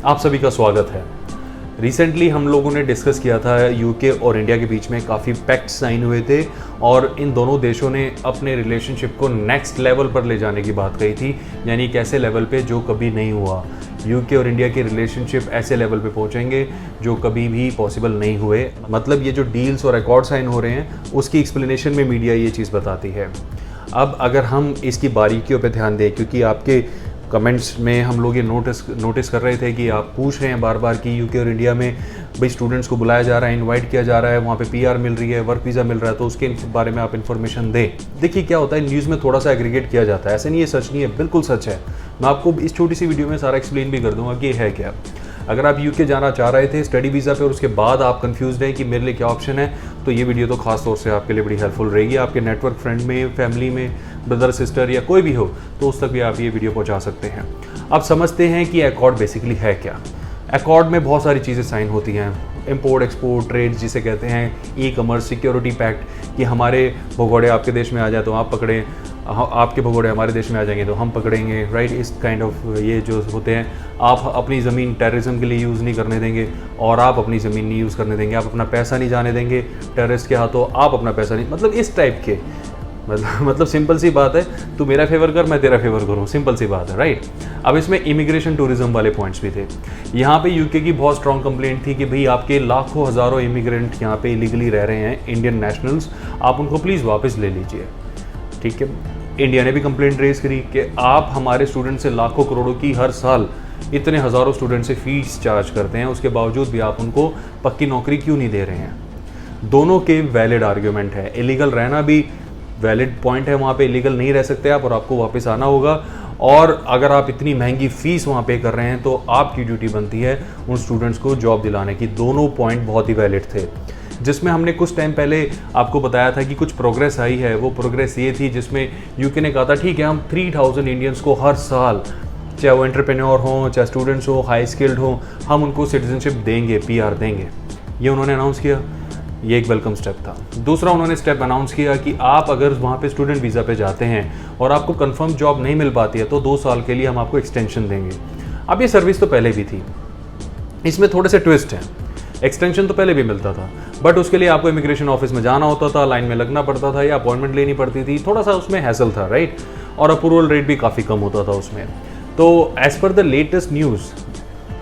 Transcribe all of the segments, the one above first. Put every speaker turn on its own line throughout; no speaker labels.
आप सभी का स्वागत है। रिसेंटली हम लोगों ने डिस्कस किया था यूके और इंडिया के बीच में काफ़ी पैक्ट साइन हुए थे और इन दोनों देशों ने अपने रिलेशनशिप को नेक्स्ट लेवल पर ले जाने की बात कही थी, यानी एक ऐसे लेवल पे जो कभी नहीं हुआ। यूके और इंडिया के रिलेशनशिप ऐसे लेवल पे पहुंचेंगे जो कभी भी पॉसिबल नहीं हुए। मतलब ये जो डील्स और अकॉर्ड साइन हो रहे हैं उसकी एक्सप्लेनेशन में मीडिया ये चीज़ बताती है। अब अगर हम इसकी बारीकियों पे ध्यान दें, क्योंकि आपके कमेंट्स में हम लोग ये नोटिस कर रहे थे कि आप पूछ रहे हैं बार बार कि यूके और इंडिया में भाई स्टूडेंट्स को बुलाया जा रहा है, इनवाइट किया जा रहा है, वहाँ पे पीआर मिल रही है, वर्क वीज़ा मिल रहा है, तो उसके बारे में आप इन्फॉर्मेशन दें। देखिए क्या होता है, न्यूज़ में थोड़ा सा एग्रीगेट किया जाता है, ऐसे नहीं, ये सच नहीं है, बिल्कुल सच है। मैं आपको इस छोटी सी वीडियो में सारा एक्सप्लेन भी कर दूंगा कि ये है क्या। अगर आप यूके जाना चाह रहे थे स्टडी वीज़ा पे और उसके बाद आप कंफ्यूज हैं कि मेरे लिए क्या ऑप्शन है, तो ये वीडियो तो खास तौर से आपके लिए बड़ी हेल्पफुल रहेगी। आपके नेटवर्क फ्रेंड में, फैमिली में, ब्रदर सिस्टर या कोई भी हो तो उस तक भी आप ये वीडियो पहुंचा सकते हैं। अब समझते हैं कि अकॉर्ड बेसिकली है क्या। अकॉर्ड में बहुत सारी चीज़ें साइन होती हैं, इंपोर्ट एक्सपोर्ट ट्रेड जिसे कहते हैं, ई कमर्स, सिक्योरिटी पैक्ट कि हमारे भगोड़े आपके देश में आ जाए तो आप पकड़ें, आपके भगोड़े हमारे देश में आ जाएंगे तो हम पकड़ेंगे, राइट। इस काइंड ऑफ ये जो होते हैं, आप अपनी ज़मीन टेररिज्म के लिए यूज़ नहीं करने देंगे और आप अपनी ज़मीन नहीं यूज़ करने देंगे, आप अपना पैसा नहीं जाने देंगे टेररिस्ट के हाथों, आप अपना पैसा नहीं, मतलब इस टाइप के, मतलब सिंपल सी बात है, तू मेरा फेवर कर मैं तेरा फेवर करूँ, सिंपल सी बात है, राइट। अब इसमें इमिग्रेशन टूरिज्म वाले पॉइंट्स भी थे। यहाँ पे यूके की बहुत स्ट्रॉन्ग कंप्लेंट थी कि भाई आपके लाखों हज़ारों इमिग्रेंट यहाँ पे इलीगली रह रहे हैं, इंडियन नेशनल्स, आप उनको प्लीज़ वापस ले लीजिए, ठीक है। इंडिया ने भी कंप्लेंट रेज करी कि आप हमारे स्टूडेंट से लाखों करोड़ों की हर साल इतने हज़ारों स्टूडेंट से फीस चार्ज करते हैं, उसके बावजूद भी आप उनको पक्की नौकरी क्यों नहीं दे रहे हैं। दोनों के वैलिड आर्ग्यूमेंट है, इलीगल रहना भी वैलिड पॉइंट है, वहाँ पे इलीगल नहीं रह सकते आप और आपको वापस आना होगा, और अगर आप इतनी महंगी फ़ीस वहाँ पे कर रहे हैं तो आपकी ड्यूटी बनती है उन स्टूडेंट्स को जॉब दिलाने की। दोनों पॉइंट बहुत ही वैलिड थे। जिसमें हमने कुछ टाइम पहले आपको बताया था कि कुछ प्रोग्रेस आई है, वो प्रोग्रेस ये थी जिसमें यूके ने कहा था ठीक है हम 3000 इंडियंस को हर साल, चाहे वो एंटरप्रेन्योर हों, चाहे स्टूडेंट्स हो, हाई स्किल्ड हों, हम उनको सिटीजनशिप देंगे, पीआर देंगे। ये उन्होंने अनाउंस किया, ये एक वेलकम स्टेप था। दूसरा उन्होंने स्टेप अनाउंस किया कि आप अगर वहाँ पे स्टूडेंट वीज़ा पे जाते हैं और आपको कंफर्म जॉब नहीं मिल पाती है तो 2 साल के लिए हम आपको एक्सटेंशन देंगे। अब ये सर्विस तो पहले भी थी, इसमें थोड़े से ट्विस्ट हैं। एक्सटेंशन तो पहले भी मिलता था, बट उसके लिए आपको इमिग्रेशन ऑफिस में जाना होता था, लाइन में लगना पड़ता था या अपॉइंटमेंट लेनी पड़ती थी, थोड़ा सा उसमें हैसल था, राइट। और अप्रूवल रेट भी काफ़ी कम होता था उसमें। तो as per the latest news,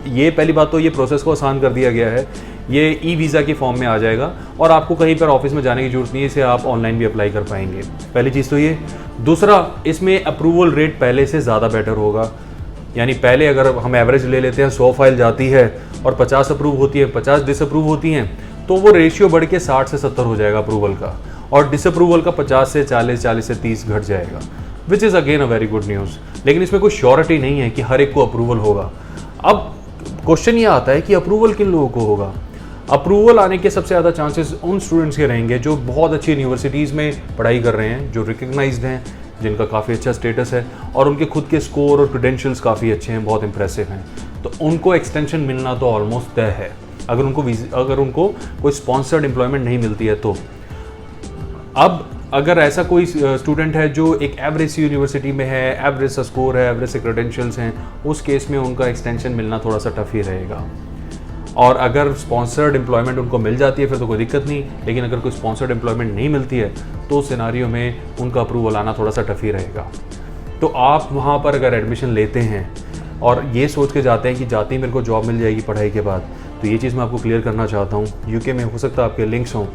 ये पहली बात तो ये प्रोसेस को आसान कर दिया गया है, ये ई वीज़ा की फॉर्म में आ जाएगा और आपको कहीं पर ऑफिस में जाने की जरूरत नहीं है, इसे आप ऑनलाइन भी अप्लाई कर पाएंगे। पहली चीज़ तो ये। दूसरा, इसमें अप्रूवल रेट पहले से ज़्यादा बेटर होगा, यानी पहले अगर हम एवरेज ले लेते हैं 100 फाइल जाती है और 50 अप्रूव होती है, 50 डिसअप्रूव होती हैं, तो वो रेशियो बढ़ के 60 से 70 हो जाएगा अप्रूवल का, और डिसअप्रूवल का 50 से 40, 40 से 30 घट जाएगा, which is again a very good news. लेकिन इसमें कोई श्योरिटी नहीं है कि हर एक को अप्रूवल होगा। अब क्वेश्चन ये आता है कि अप्रूवल किन लोगों को होगा। अप्रूवल आने के सबसे ज़्यादा चांसेस उन स्टूडेंट्स के रहेंगे जो बहुत अच्छी यूनिवर्सिटीज़ में पढ़ाई कर रहे हैं, जो रिकग्नाइज्ड हैं, जिनका काफ़ी अच्छा स्टेटस है और उनके खुद के स्कोर और क्रेडेंशियल्स काफ़ी अच्छे हैं, बहुत इंप्रेसिव हैं, तो उनको एक्सटेंशन मिलना तो ऑलमोस्ट तय है, अगर उनको कोई स्पॉन्सर्ड एम्प्लॉयमेंट नहीं मिलती है तो। अब अगर ऐसा कोई स्टूडेंट है जो एक एवरेज सी यूनिवर्सिटी में है, एवरेज सा स्कोर है, एवरेज से क्रेडेंशियल्स हैं, उस केस में उनका एक्सटेंशन मिलना थोड़ा सा टफ ही रहेगा। और अगर स्पॉन्सर्ड एम्प्लॉयमेंट उनको मिल जाती है फिर तो कोई दिक्कत नहीं, लेकिन अगर कोई स्पॉन्सर्ड एम्प्लॉयमेंट नहीं मिलती है तो उस सिनारियो में उनका अप्रूवल आना थोड़ा सा टफ ही रहेगा। तो आप वहाँ पर अगर एडमिशन लेते हैं और ये सोच के जाते हैं कि जाते ही मेरे को जॉब मिल जाएगी पढ़ाई के बाद, तो ये चीज़ मैं आपको क्लियर करना चाहता हूँ। यूके में हो सकता है आपके लिंक्स हों,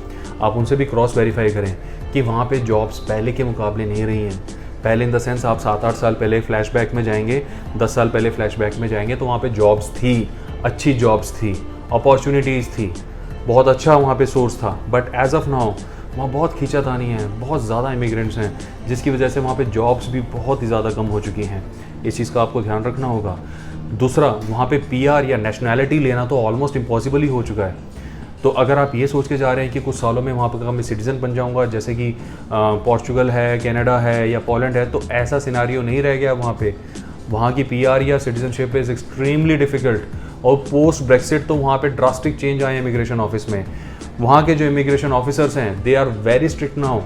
आप उनसे भी क्रॉस वेरीफाई करें कि वहाँ पे जॉब्स पहले के मुकाबले नहीं रही हैं। पहले इन द सेंस आप 7-8 साल पहले फ्लैशबैक में जाएंगे, 10 साल पहले फ्लैशबैक में जाएंगे तो वहाँ पे जॉब्स थी, अच्छी जॉब्स थी, अपॉर्चुनिटीज़ थी, बहुत अच्छा वहाँ पे सोर्स था। बट एज ऑफ नाउ वहाँ बहुत खींचातानी है, बहुत ज़्यादा इमिग्रेंट्स हैं, जिसकी वजह से वहाँ पे जॉब्स भी बहुत ही ज़्यादा कम हो चुकी हैं। इस चीज़ का आपको ध्यान रखना होगा। दूसरा, वहाँ पे पीआर या नेशनैलिटी लेना तो ऑलमोस्ट इम्पॉसिबल ही हो चुका है। तो अगर आप ये सोच के जा रहे हैं कि कुछ सालों में वहाँ पर मैं सिटीज़न बन जाऊँगा, जैसे कि पोर्चुगल है, कनाडा है या पोलैंड है, तो ऐसा सिनारियो नहीं रह गया वहाँ पे। वहाँ की पीआर या सिटीजनशिप इज़ एक्सट्रीमली डिफ़िकल्ट, और पोस्ट ब्रेक्सिट तो वहाँ पे ड्रास्टिक चेंज आए इमिग्रेशन ऑफिस में। वहाँ के जो इमिग्रेशन ऑफिसर्स हैं they are very strict now,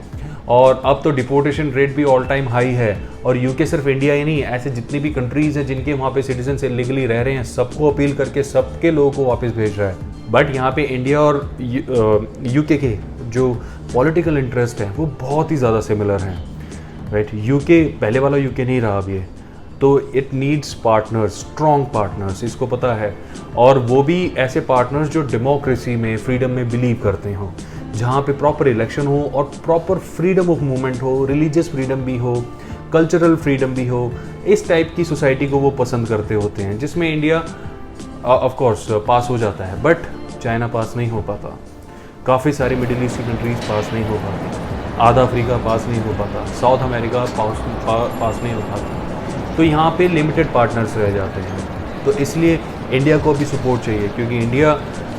और अब तो डिपोर्टेशन रेट भी ऑल टाइम हाई है। और यूके सिर्फ इंडिया ही नहीं, ऐसे जितनी भी कंट्रीज़ हैं जिनके वहाँ पे सिटीजन से लीगली रह रहे हैं, सबको अपील करके सबके लोगों को वापस भेज रहा है। बट यहाँ पे इंडिया और यूके के जो पॉलिटिकल इंटरेस्ट हैं वो बहुत ही ज़्यादा सिमिलर हैं, राइट। यूके पहले वाला यूके नहीं रहा अब ये, तो it needs partners, strong partners, इसको पता है। और वो भी ऐसे पार्टनर्स जो डेमोक्रेसी में, फ्रीडम में बिलीव करते हों, जहाँ पे प्रॉपर इलेक्शन हो और प्रॉपर फ्रीडम ऑफ मूवमेंट हो, रिलीजियस फ्रीडम भी हो, कल्चरल फ्रीडम भी हो। इस टाइप की सोसाइटी को वो पसंद करते होते हैं, जिसमें इंडिया ऑफ कोर्स पास हो जाता है, बट चाइना पास नहीं हो पाता, काफ़ी सारी मिडिल ईस्ट की कंट्रीज़ पास नहीं हो पाती, आधा अफ्रीका पास नहीं हो पाता, साउथ अमेरिका पास नहीं हो पाता। तो यहाँ पे लिमिटेड पार्टनर्स रह जाते हैं। तो इसलिए इंडिया को भी सपोर्ट चाहिए, क्योंकि India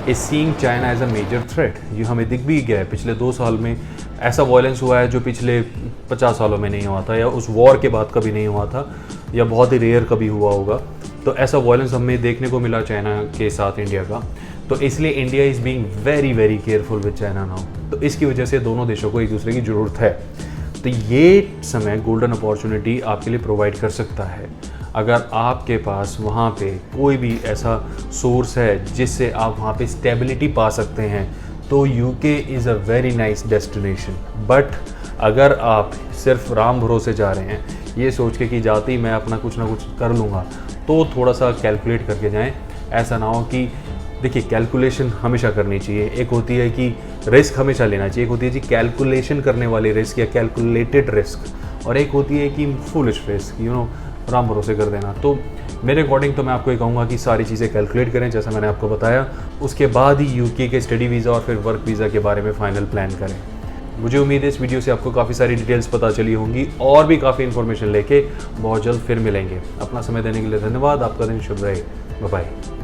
is seeing China as a major threat. ये हमें दिख भी गया है, पिछले 2 साल में ऐसा वायलेंस हुआ है जो पिछले 50 सालों में नहीं हुआ था, या उस वॉर के बाद कभी नहीं हुआ था, या बहुत ही रेयर कभी हुआ होगा। तो ऐसा वायलेंस हमें देखने को मिला चाइना के साथ इंडिया का। तो इसलिए India is being very very careful with China now. तो इसकी वजह से दोनों देशों को एक दूसरे की ज़रूरत है। तो ये समय गोल्डन अपॉर्चुनिटी आपके लिए प्रोवाइड कर सकता है। अगर आपके पास वहाँ पे कोई भी ऐसा सोर्स है जिससे आप वहाँ पे स्टेबिलिटी पा सकते हैं, तो UK is a very nice destination. But अगर आप सिर्फ राम भरोसे जा रहे हैं, ये सोच के कि जाते ही मैं अपना कुछ ना कुछ कर लूँगा, तो थोड़ा सा कैलकुलेट करके जाएं। ऐसा ना हो कि, देखिए, कैलकुलेशन हमेशा करनी चाहिए। एक होती है कि रिस्क हमेशा लेना चाहिए, एक होती है जी कैलकुलेशन करने वाली रिस्क या कैलकुलेटेड रिस्क, और एक होती है कि फुलिश रिस्क, राम भरोसे कर देना। तो मेरे अकॉर्डिंग तो मैं आपको ये कहूँगा कि सारी चीज़ें कैलकुलेट करें, जैसा मैंने आपको बताया। उसके बाद ही यूके के स्टडी वीज़ा और फिर वर्क वीज़ा के बारे में फाइनल प्लान करें। मुझे उम्मीद है इस वीडियो से आपको काफ़ी सारी डिटेल्स पता चली होंगी, और भी काफ़ी इन्फॉर्मेशन लेके बहुत जल्द फिर मिलेंगे। अपना समय देने के लिए धन्यवाद। आपका दिन शुभ रहे। Bye bye.